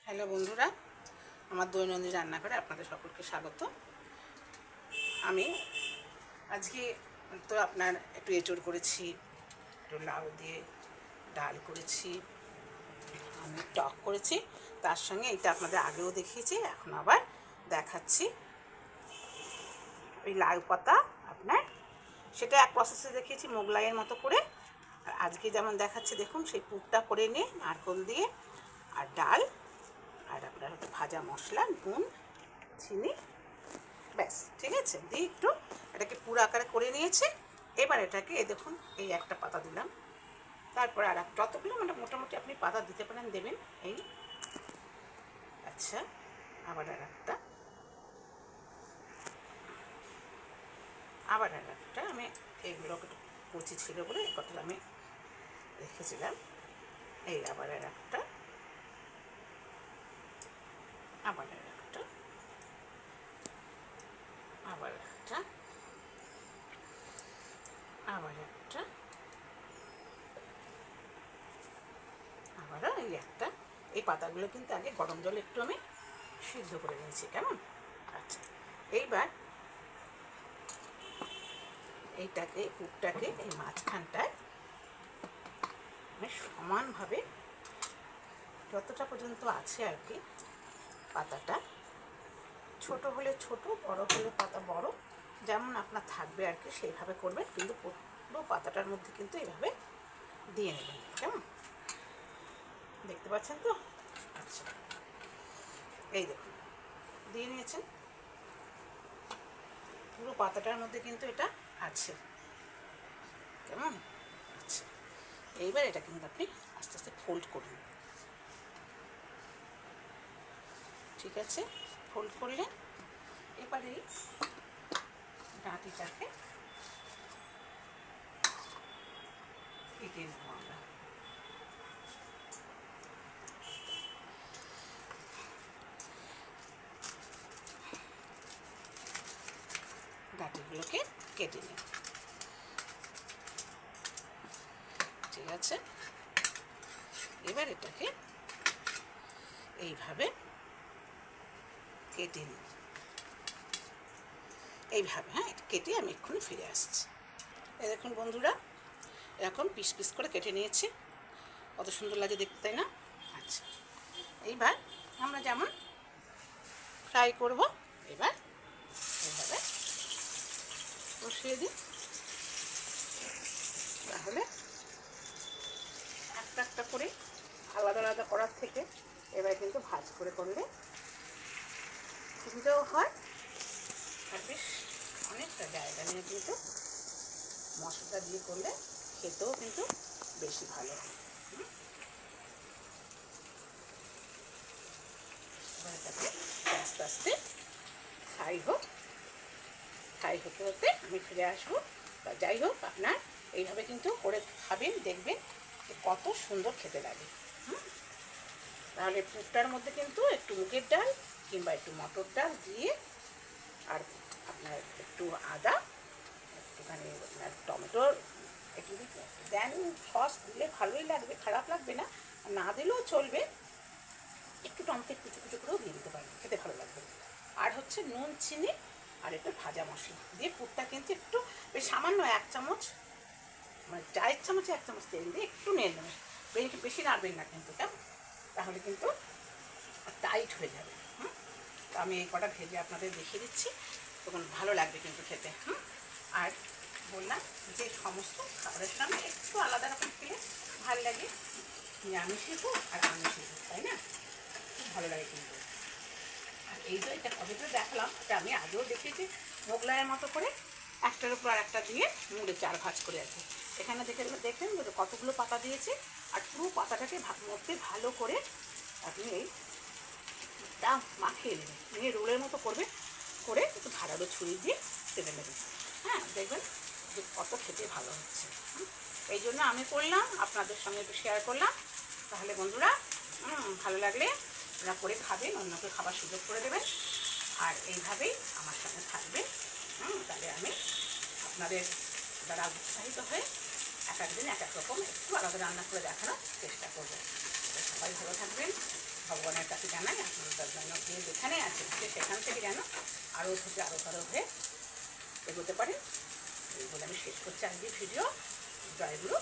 Hello বন্ধুরা, আমার দৈনন্দিন রান্নাঘরে আপনাদের সকলকে স্বাগত। আমি আজকে তো আপনার একটু এঁচড় করেছি, একটু লাউ দিয়ে ডাল করেছি, আমি টক করেছি। তার সঙ্গে এটা আপনাদের আগেও দেখিয়েছি, এখন আবার দেখাচ্ছি। ওই লাউ পাতা আপনার সেটা এক প্রসেসে দেখিয়েছি মোগলাইয়ের মতো করে। আর আজকে যেমন দেখাচ্ছি দেখুন, সেই পুরটা করে নিয়ে নারকেল দিয়ে আর ডাল আর আপনার হচ্ছে ভাজা মশলা, নুন, চিনি, ব্যাস ঠিক আছে, দিয়ে একটু এটাকে পুরো আকারে করে নিয়েছি। এবার এটাকে দেখুন, এই একটা পাতা দিলাম, তারপর আর যতগুলো মানে মোটামুটি আপনি পাতা দিতে পারেন দেবেন। এই আচ্ছা, আবার আর একটা, আমি এইগুলোকে কুচি ছিল বলে এই কথাটা আমি রেখেছিলাম। এই আবার আর একটা, আবার আর একটা, আবার একটা, আবার একটা, আবারও এই একটা। এই পাতাগুলো কিন্তু আগে গরম জলে একটু আমি সিদ্ধ করে নিয়েছি, কেমন? আচ্ছা, এইবার এইটাকে পুরটাকে এই মাঝখানটায় আমি সমানভাবে যতটা পর্যন্ত আছে আর কি পাতাটা, ছোট হলে ছোট, বড় হলে পাতা বড়, যেমন আপনার থাকবে আর কি সেইভাবে করবেন, কিন্তু পুরো পাতাটার মধ্যে কিন্তু এইভাবে দিয়ে নেবেন, কেমন? দেখতে পাচ্ছেন তো? আচ্ছা, এই দেখুন দিয়ে নিয়েছেন, পুরো পাতাটার মধ্যে কিন্তু এটা আছে, কেমন? আচ্ছা, এইবার এটা কিন্তু আপনি আস্তে আস্তে ফোল্ড করুন, ঠিক আছে? ফোল্ড করলেন, এবারে এই ডাঁটিটাকে কেটে নেব আমরা। ডাঁটিগুলোকে কেটে নিই, ঠিক আছে? এবার এটাকে এইভাবে কেটে নিই, এইভাবে। হ্যাঁ, কেটে আমি এক্ষুনি ফিরে আসছি। এই দেখুন বন্ধুরা, এরকম পিস পিস করে কেটে নিয়েছি, কত সুন্দর লাগে দেখতে, তাই না? আচ্ছা, এইবার আমরা যেমন ফ্রাই করব, এবার এইভাবে বসিয়ে দিই, তাহলে একটা একটা করে আলাদা আলাদা করার থেকে এবার কিন্তু ভাজ করে করলে সুবিধাও হয়, আর বেশ অনেকটা জায়গা নিয়ে কিন্তু মশলাটা দিয়ে করলে খেতেও কিন্তু বেশি ভালো হয়। এটাকে আস্তে আস্তে ফ্রাই হতে হতে আমি ফিরে আসবো। বা যাই হোক, আপনার এইভাবে কিন্তু করে খাবেন, দেখবেন কত সুন্দর খেতে লাগে। তাহলে পুরটার মধ্যে কিন্তু একটু মুগের ডাল কিংবা একটু মটর ডাল দিয়ে, আর আপনার একটু আদা, একটুখানি আপনার টমেটোর একটু দেন, সস দিলে ভালোই লাগবে, খারাপ লাগবে না, না দিলেও চলবে। একটু টমেটো কুচু কুচু করেও দিয়ে দিতে পারেন, খেতে ভালো লাগবে। আর হচ্ছে নুন, চিনি আর একটু ভাজা মশলা দিয়ে পুরটা কিন্তু একটু বেশ সামান্য 1 চামচ, মানে চায়ের চামচে 1 চামচ তেল দিয়ে একটু নেড়ে নেবেন, বেশি নাড়বেন না কিন্তু, কেমন? তাহলে কিন্তু টাইট হয়ে যাবে। তো আমি এই কটা ভেজে আপনাদের দেখিয়ে দিচ্ছি, তখন ভালো লাগবে কিন্তু খেতে। আর বললাম যে সমস্ত খাবারের সঙ্গে একটু আলাদা রকম খেলে ভালো লাগে, নিরামিষই হোক আর আমিষই হোক, তাই না? খুব ভালো লাগে কিন্তু। আর এই যে এটা কবে তো দেখলাম, এটা আমি আগেও দেখেছি মোগলাইয়ের মতো করে একটার উপর আর একটা দিয়ে মুড়ে 4 ভাঁজ করে আছে। এখানে দেখেন কতগুলো পাতা দিয়েছে, আর পুরো পাতাটাকে মধ্যে ভালো করে আপনি এইটা মাখিয়ে নেবেন, নিয়ে রোলের মতো করবে, করে একটু ধারালো ছুরি দিয়ে তেলে নেবেন। হ্যাঁ, দেখবেন যে কত খেতে ভালো হচ্ছে। এই জন্য আমি করলাম, আপনাদের সঙ্গে একটু শেয়ার করলাম। তাহলে বন্ধুরা, ভালো লাগলে আপনারা করে খাবেন, অন্যকে খাবার সুযোগ করে দেবেন, আর এইভাবেই আমার সঙ্গে থাকবেন। তাহলে আমি আপনাদের দ্বারা উৎসাহিত হয়ে এক একদিন এক এক রকম একটু আলাদা রান্না করে দেখানোর চেষ্টা করবো। সবাই ভালো থাকবেন, ভগবানের কাছে জানাই আপনার যেন যে যেখানে আছে সে সেখান থেকে যেন আরও থেকে আরও ভালো হয়ে এগোতে পারে। এই বলে আমি শেষ করছি আজকের ভিডিও। জয়গুরু।